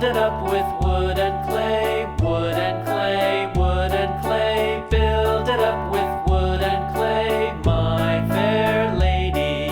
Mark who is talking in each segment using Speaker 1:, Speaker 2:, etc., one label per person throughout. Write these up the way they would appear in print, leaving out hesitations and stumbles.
Speaker 1: it up with wood and clay, wood and clay, wood and clay. Build it up with wood and clay, my fair lady.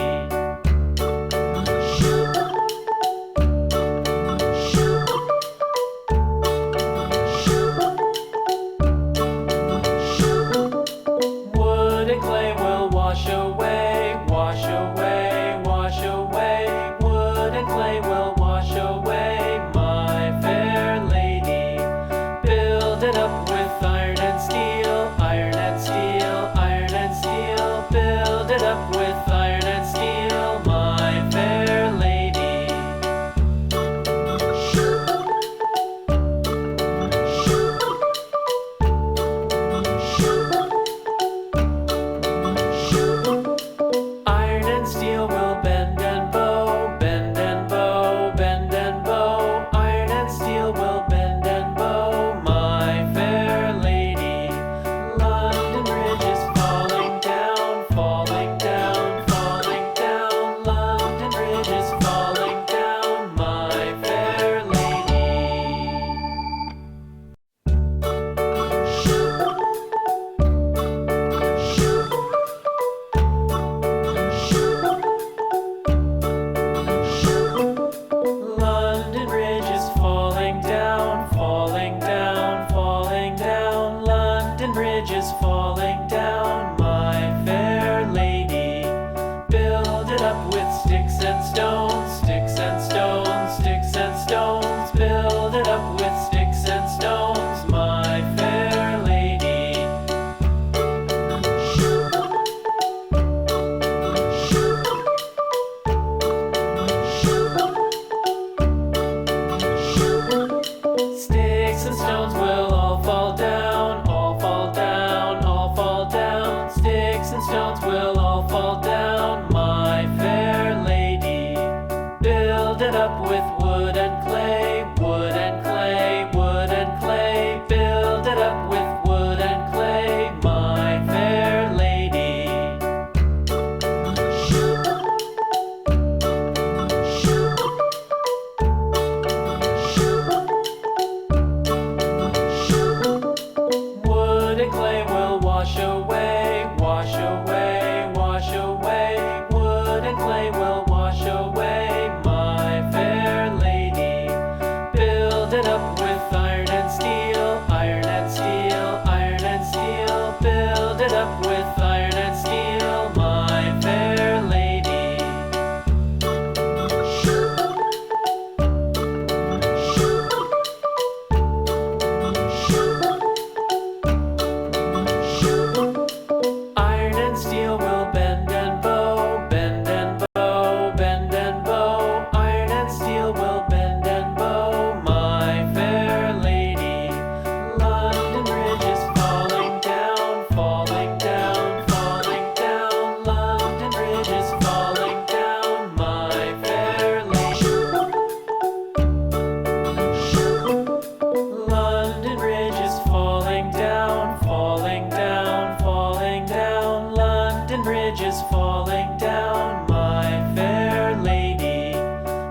Speaker 1: Wood and clay will wash away, wash away, wash away. Wood and clay will wash away, my fair lady. Build it up with iron and steel, iron and steel, iron and steel. Build it up with iron and steel, my fair lady. Iron and steel will bend and bow, bend and bow, bend and bow. Iron and steel will bend and bow, my fair lady. London Bridge is falling down, falling down, falling down. London Bridge is falling down, my fair lady. London Bridge is falling down, falling down, falling down. London Bridge is falling down, my fair lady. Build it up with sticks and stones, sticks and stones, sticks and stones. Build it up with sticks and stones, my fair lady. Sticks and stones will all fall down, all fall down, all fall down. Sticks and stones will all fall down, my fair lady. Build it up with wood and clay, wood and clay, wood and clay. Build it up with wood and clay, my fair lady. Wood and clay will wash away, wash away, wash away. Wood and clay will wash away, my fair lady. Build it up with iron and steel, iron and steel, iron and steel. Build it up with iron and steel, my fair lady. Iron and steel will bend and bow, bend and bow, bend and bow. Iron and steel will bend and bow, my fair lady. London Bridge is falling down, falling down, falling down. London Bridge is falling down, my fair lady. London Bridge is falling down, falling down, falling down. London Bridge is falling down, my fair lady.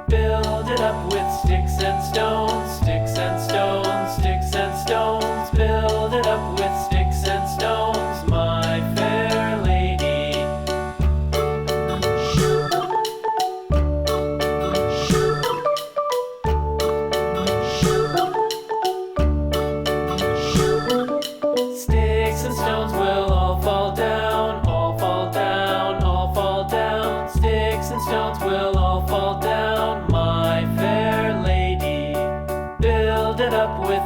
Speaker 1: Build it up with sticks and stones, sticks and stones, sticks and stones. Build it up with sticks and stones, my fair lady. Sticks and stones will all fall down, all fall down, all fall down. Sticks and stones will all fall down, my fair lady. Build it up with